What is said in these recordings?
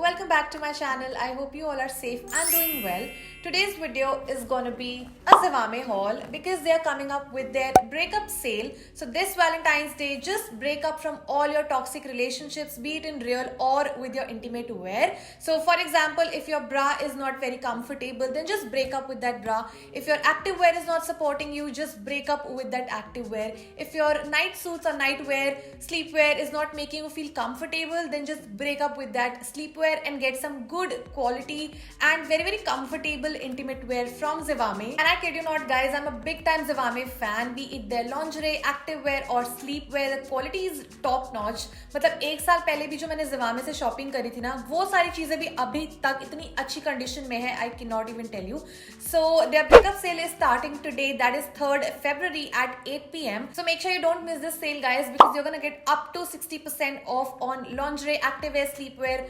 welcome back to my channel. I hope you all are safe and doing well. Today's video is gonna be a Zivame haul because they are coming up with their breakup sale. So this Valentine's Day, just break up from all your toxic relationships, be it in real or with your intimate wear. So for example, if your bra is not very comfortable, then just break up with that bra. If your active wear is not supporting you, just break up with that active wear. If your night suits or night wear, sleepwear is not making you feel comfortable, then just break up with that sleepwear and get some good quality and very comfortable intimate wear from Zivame. And I kid you not guys, I'm a big time Zivame fan, be it their lingerie, active wear or sleepwear. The quality is top notch. मतलब एक साल पहले भी जो मैंने Zivame से shopping करी थी ना, वो सारी चीजें भी अभी तक इतनी अच्छी कंडीशन में है, I cannot even tell you. So their breakup sale is starting today, that is 3rd February at 8 p.m. So make sure you don't miss this sale guys, because you're gonna get up to 60% off on lingerie, activewear, sleepwear,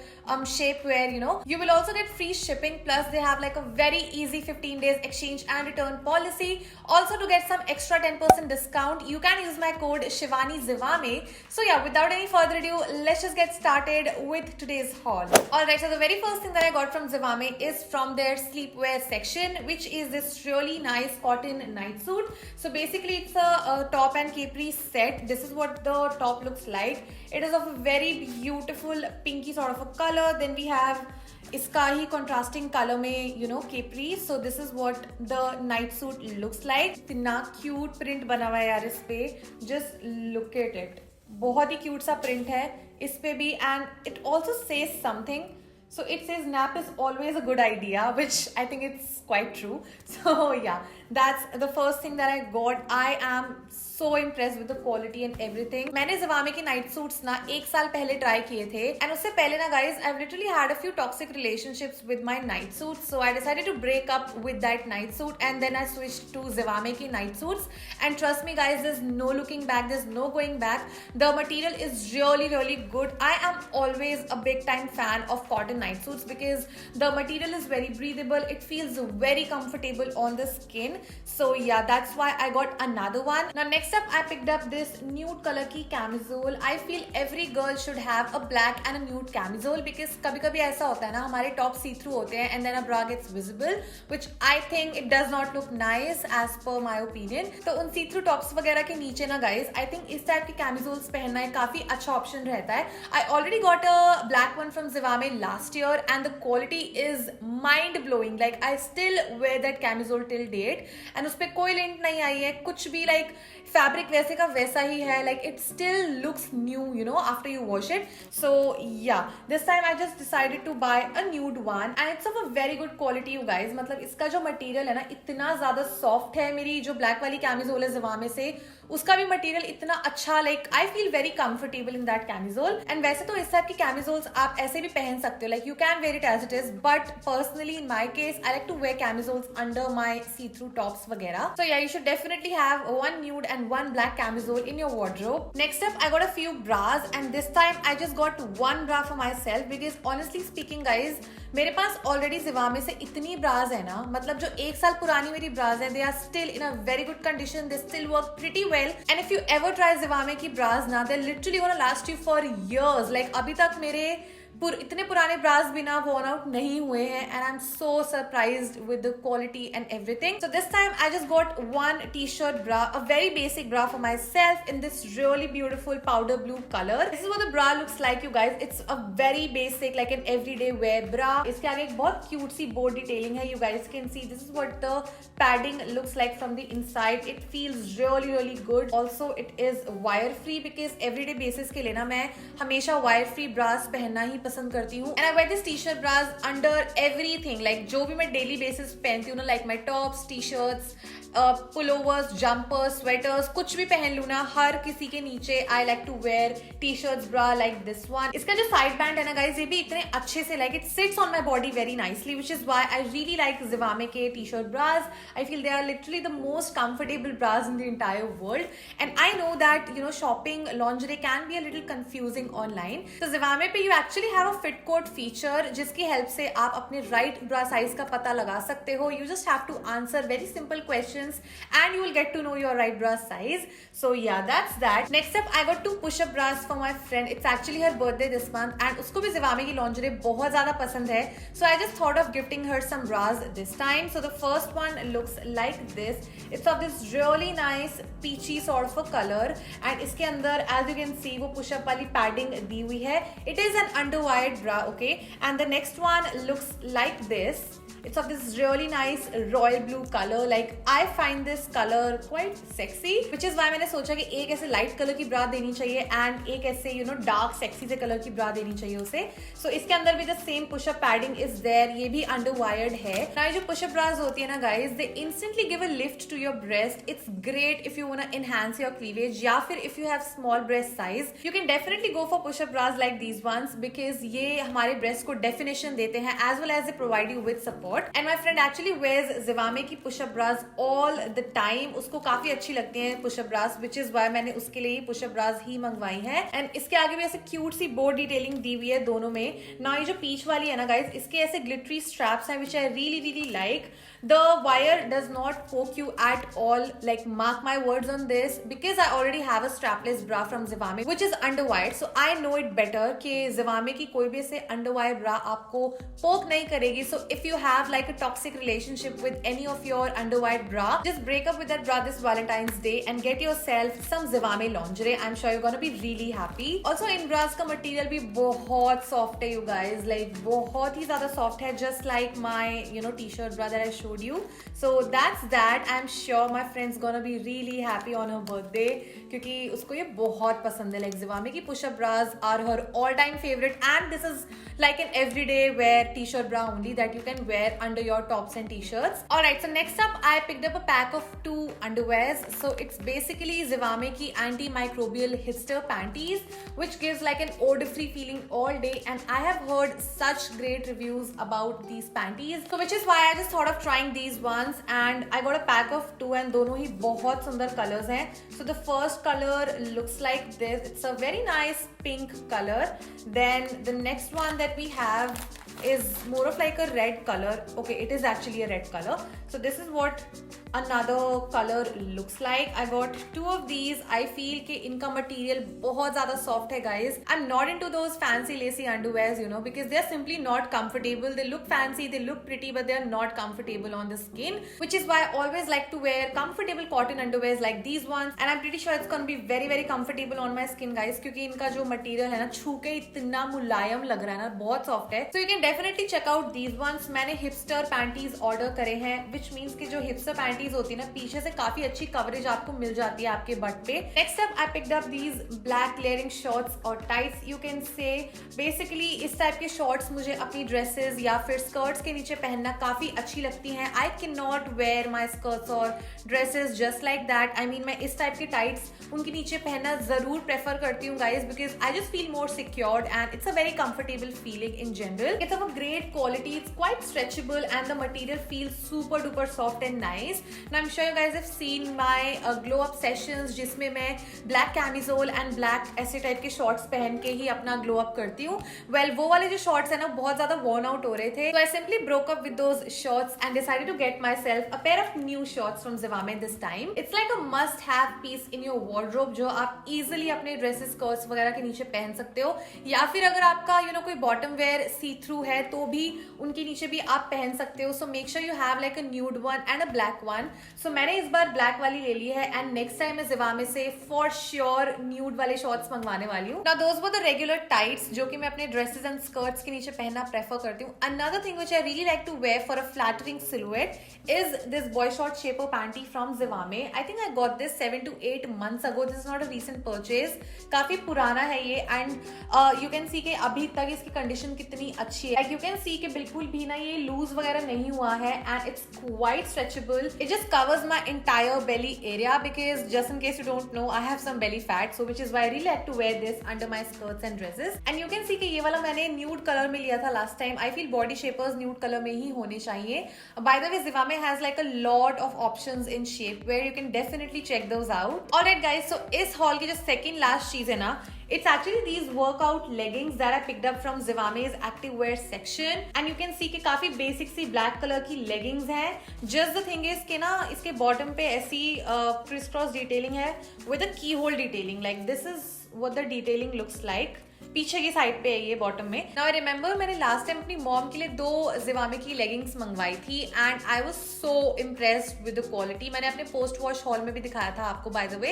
shapewear, you know. You will also get free shipping, plus they have like a very easy 15 days exchange and return policy. Also to get some extra 10% discount, you can use my code Shivani Zivame. So yeah, without any further ado, let's just get started with today's haul. Alright, so the very first thing that I got from Zivame is from their sleepwear section, which is this really nice cotton night suit. So basically it's a top and capri set. This is what the top looks like. It is of a very beautiful pinky sort of a color. Then we have इसका ही contrasting color में you know capri. So this is what the night suit looks like. इतना cute print बना हुआ है यार इस पे. Just look at it. बहुत ही cute सा print है इस पे भी, and it also says something. So it says nap is always a good idea, which I think it's quite true. So yeah, that's the first thing that I got. I am so impressed with the quality and everything. मैंने Zivame की night suits ना एक साल पहले try किए थे, and उससे पहले ना guys, I've literally had a few toxic relationships with my night suits. So I decided to break up with that night suit, and then I switched to Zivame की night suits. And trust me guys, there's no looking back, there's no going back. The material is really good. I am always a big time fan of cotton night suits because the material is very breathable. It feels very comfortable on the skin. So yeah, that's why I got another one. Now next up, I picked up this nude color की camisole. I feel every girl should have a black and a nude camisole because कभी-कभी ऐसा होता है ना, हमारे top see through होते हैं and then a bra gets visible, which I think it does not look nice as per my opinion. तो उन see through tops वगैरह के नीचे ना guys, I think इस type के camisoles पहनना एक काफी अच्छा option रहता है. I already got a black one from Zivame last year and the quality is mind blowing. Like I still wear that camisole till date and उसपे कोई lint नहीं आई है, कुछ भी like fabric वैसे का वैसा ही है. Like it still looks new, you know, after you wash it. So yeah, this time I just decided to buy a nude one and it's of a very good quality you guys. मतलब इसका जो material है ना इतना ज़्यादा soft है. मेरी जो black वाली camisole है Zivame से, उसका भी material इतना अच्छा, like I feel very comfortable in that camisole. And वैसे तो इस टाइप की camisoles आप ऐसे भी पहन सकते हो, like you can wear it as it is, but personally in my case I like to wear camisoles under my see-through tops वगैरह. So yeah, you should definitely have one nude and one black camisole in your wardrobe. Next up, I got a few bras and this time I just got one bra for myself because honestly speaking guys, मेरे पास already Zivame से इतनी bras है ना, मतलब जो एक साल पुरानी मेरी bras है, they are still in a very good condition, they still work pretty well. And if you ever try Zivame की bras ना, they're literally gonna last you for years. Like अभी तक मेरे इतने पुराने ब्रास भी ना worn out नहीं हुए हैं, and I'm so surprised with the quality and everything. So this time I just got one t-shirt bra, a very basic bra for myself in this really beautiful powder blue color. This is what the bra looks like you guys. It's a very basic like an everyday wear bra. इसके आगे एक बहुत cute सी bow detailing है. You guys can see this is what the padding looks like from the inside. It feels really good. Also it is wire free because everyday basis के लिए ना मैं हमेशा wire free bras पहनना ही पसंद करती हूँ. And I wear this t-shirt bras under everything, like जो भी मैं daily basis पहनती हूँ ना, like my tops, t-shirts, pullovers, jumpers, sweaters, कुछ भी पहन लूँ ना, हर किसी के नीचे I like to wear t-shirts bra like this one. इसका जो side band है ना guys, ये भी इतने अच्छे से like it sits on my body very nicely, which is why I really like Zivame के t-shirt bras. I feel they are literally the most comfortable bras in the entire world. And I know that you know shopping lingerie can be a little confusing online. So Zivame पे you actually have a fit code feature जिसकी help से आप अपने right bra size का पता लगा सकते हो. You just have to answer very simple questions and you will get to know your right bra size. So yeah, that's that. Next up, I got 2 push-up bras for my friend. It's actually her birthday this month and उसको भी Zivame की lingerie बहुत ज़्यादा पसंद है. So I just thought of gifting her some bras this time. So the first one looks like this. It's of this really nice peachy sort of a color and इसके अंदर as you can see वो push-up वाली padding दी हुई है. It is an underwired bra, okay? And the next one looks like this. It's of this really nice royal blue color. Like I find this color quite sexy, which is why मैंने सोचा कि एक ऐसे light color की bra देनी चाहिए and एक ऐसे dark sexy से color की bra देनी चाहिए उसे. So इसके अंदर भी the same push-up padding is there. ये भी underwired है. Now जो push-up bras होती है ना guys, they instantly give a lift to your breast. It's great if you wanna enhance your cleavage या फिर if you have small breast size. You can definitely go for push-up bras like these ones because ये हमारे breast को definition देते हैं as well as they provide you with support. And my friend actually wears Zivame की push-up bras all the time. उसको काफी अच्छी लगती हैं push-up bras, which is why मैंने उसके लिए ही push-up bras ही मंगवाई हैं. And इसके आगे भी ऐसे cute सी bow detailing दी हुई है दोनों में. Now ये जो peach वाली है ना guys, इसके ऐसे glittery straps हैं which I really like. The wire does not poke you at all. Like mark my words on this because I already have a strapless bra from Zivame which is underwired, so I know it better कि Zivame की कोई भी ऐसे underwire bra आपको poke नहीं करेगी. So if you have like a toxic relationship with any of your underwired bra, just break up with that bra this Valentine's Day and get yourself some Zivame lingerie. I'm sure you're gonna be really happy. Also in bras का material भी बहुत soft है you guys. Like बहुत ही ज़्यादा soft है, just like my t-shirt bra that I showed you. So that's that. I'm sure my friend's gonna be really happy on her birthday क्योंकि उसको ये बहुत पसंद है. Like Zivame की push-up bras are her all-time favorite and this is like an everyday wear t-shirt bra only that you can wear under your tops and t-shirts. Alright, so next up I picked up a pack of 2 underwears. So it's basically Zivame की antimicrobial hipster panties which gives like an odor-free feeling all day and I have heard such great reviews about these panties. So which is why I just thought of trying these ones and I got a pack of 2 and दोनों ही बहुत सुंदर colors हैं. So the first color looks like this. It's a very nice pink color. Then the next one that we have is more of like a red color. Okay, it is actually a red color. So this is what another color looks like. I got 2 of these. I feel कि इनका material बहुत ज़्यादा soft है guys. I'm not into those fancy lacy underwears because they're simply not comfortable. They look fancy, they look pretty but they're not comfortable on the skin, which is why I always like to wear comfortable cotton underwears like these ones and I'm pretty sure it's gonna be very comfortable on my skin guys क्योंकि इनका जो material है ना छू के इतना मुलायम लग रहा है ना, बहुत soft है. So you can definitely check out these ones. मैंने hipster panties order करे हैं which means कि जो hipster panties होती है ना पीछे से काफी अच्छी कवरेज आपको मिल जाती है आपके बट पे. Next up I picked up these black layering shorts or tights you can say. Basically इस टाइप के shorts मुझे अपनी dresses या फिर skirts के नीचे पहनना काफी अच्छी लगती हैं. I cannot wear my skirts or dresses just like that. I mean मैं इस टाइप के tights उनके नीचे पहनना जरूर prefer करती हूँ guys because I just feel more secured and it's a very comfortable feeling in general. It's of a great quality. It's quite stretchable and the material feels super duper soft and nice. Now I'm sure you guys have seen my glow up sessions जिसमें मैं black camisole and black ऐसे type के shorts पहन के ही अपना glow up करती हूँ. Well वो वाले जो shorts है ना बहुत ज़्यादा worn out हो रहे थे. So I simply broke up with those shorts and decided to get myself a pair of new shorts from Zivame this time. It's like a must have piece in your wardrobe जो आप easily अपने dresses, skirts वगैरह के नीचे पहन सकते हो या फिर अगर आपका कोई bottom wear see through है तो भी उनके नीचे भी आप पहन सकते हो. So make sure you have like a nude one and a black one. So मैंने इस बार black वाली ले ली है and next time मैं Zivame से for sure nude वाले shorts मंगवाने वाली हूँ. Now those were the regular tights जो कि मैं अपने dresses and skirts के नीचे पहनना prefer करती हूँ. Another thing which I really like to wear for a flattering silhouette is this boy short shaper panty from Zivame. I think I got this 7 to 8 months ago. This is not a recent purchase. काफी पुराना है ये and you can see कि अभी तक इसकी condition कितनी अच्छी है. Like you can see कि बिल्कुल भी ना ये loose वगैरह नहीं हुआ है and it's quite stretchable. It just covers my entire belly area because just in case you don't know I have some belly fat, so which is why I really like to wear this under my skirts and dresses. And you can see कि ये वाला मैंने nude color में लिया था last time. I feel body shapers nude color में ही होने चाहिए. By the way Zivame has like a lot of options in shape where you can definitely check those out. Alright guys, so इस haul की जो second last चीज है ना It's actually these workout leggings that I picked up from Zivame's activewear section, and you can see कि काफी basic सी black color की leggings हैं. Just the thing is कि ना इसके bottom पे ऐसी crisscross detailing है with a keyhole detailing. Like this is what the detailing looks like. पीछे की साइड पे है ये बॉटम में. नाउ आई रिमेंबर मैंने लास्ट टाइम अपनी मॉम के लिए 2 जिवामे की लेगिंग्स मंगवाई थी and I was so impressed with the quality. मैंने अपने पोस्ट वॉश हॉल में भी दिखाया था आपको by the way.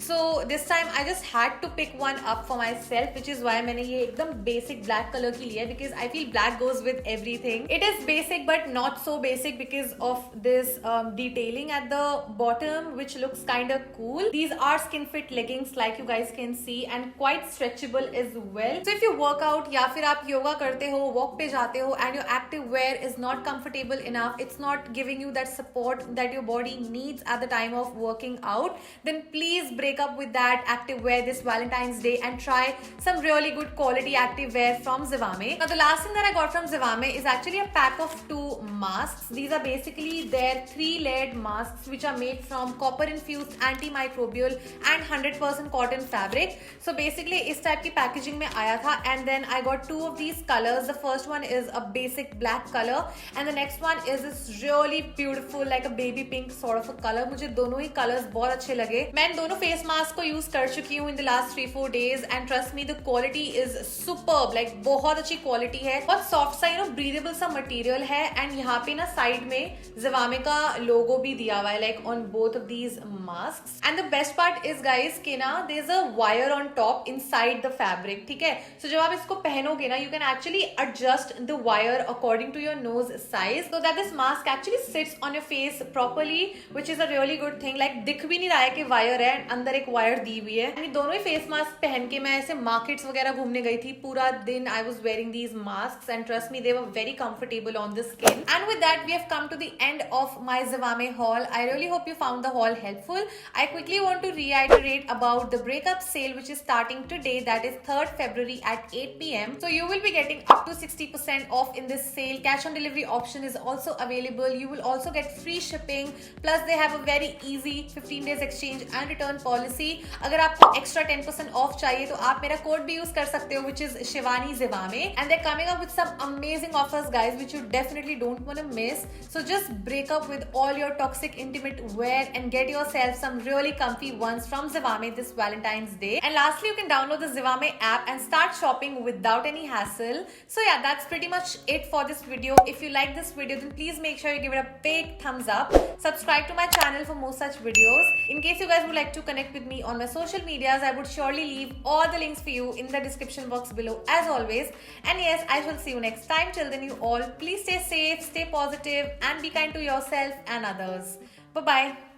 So this time I just had to pick one up for my which is why मैंने ये एकदम बेसिक ब्लैक कलर की लिया because I feel black goes with everything. It is basic but not so basic because of this detailing at the bottom which looks kind of cool. These are skin fit leggings like you guys can see and quite stretchable as well. So if you work out या फिर आप योगा करते हो, walk पे जाते हो and your active wear is not comfortable enough, it's not giving you that support that your body needs at the time of working out, then please break up with that active wear this Valentine's Day and try some really good quality active wear from Zivame. Now the last thing that I got from Zivame is actually a pack of 2 masks. These are basically their 3-layered masks which are made from copper infused antimicrobial and 100% cotton fabric. So basically इस type की packaging में आया था and then I got 2 of these colors. The first one is a basic black color and the next one is this really beautiful like a baby pink sort of a color. मुझे दोनों ही colors बहुत अच्छे लगे. मैं इन दोनों face mask को use कर चुकी हूँ in the last 3-4 days and trust me the quality is superb. Like बहुत अच्छी quality है, बहुत soft सा breathable सा material है and यहाँ पे ना side में Zivame का logo भी दिया हुआ है like on both of these masks. And the best part is guys कि ना there's a wire on top inside the fabric. ठीक है, so जब आप इसको पहनोगे ना you can actually adjust the wire according to your nose size so that this mask actually sits on your face properly, which is a really good thing. Like दिख भी नहीं रहा है कि wire है, अंदर एक wire दी हुई है. ये दोनों ही face mask पहन के मैं ऐसे markets वगैरह घूमने गई थी. पूरा दिन I was wearing these masks and trust me they were very comfortable on the skin. And with that we have come to the end of my Zivame haul. I really hope you found the haul helpful. I quickly want to reiterate about the breakup sale which is starting today, that is 3rd February at 8 p.m. So you will be getting up to 60% off in this sale. Cash on delivery option is also available. You will also get free shipping. Plus they have a very easy 15 days exchange and return policy. अगर आपको extra 10% off चाहिए तो आप मेरा code भी use कर सकते हो which is Shivani Zivame. And they're coming up with some amazing offers guys which you definitely don't want to miss. So just break up with all your toxic intimate wear and get yourself some really comfy ones from Zivame this Valentine's Day. And lastly you can download the Zivame app and start shopping without any hassle. So yeah, that's pretty much it for this video. If you like this video then please make sure you give it a big thumbs up. Subscribe to my channel for more such videos. In case you guys would like to connect with me on my social medias, I would surely leave all the links for you in the description box below as always. And yes, I shall see you next time. Till then you all please stay safe, stay positive and be kind to yourself and others. Bye bye.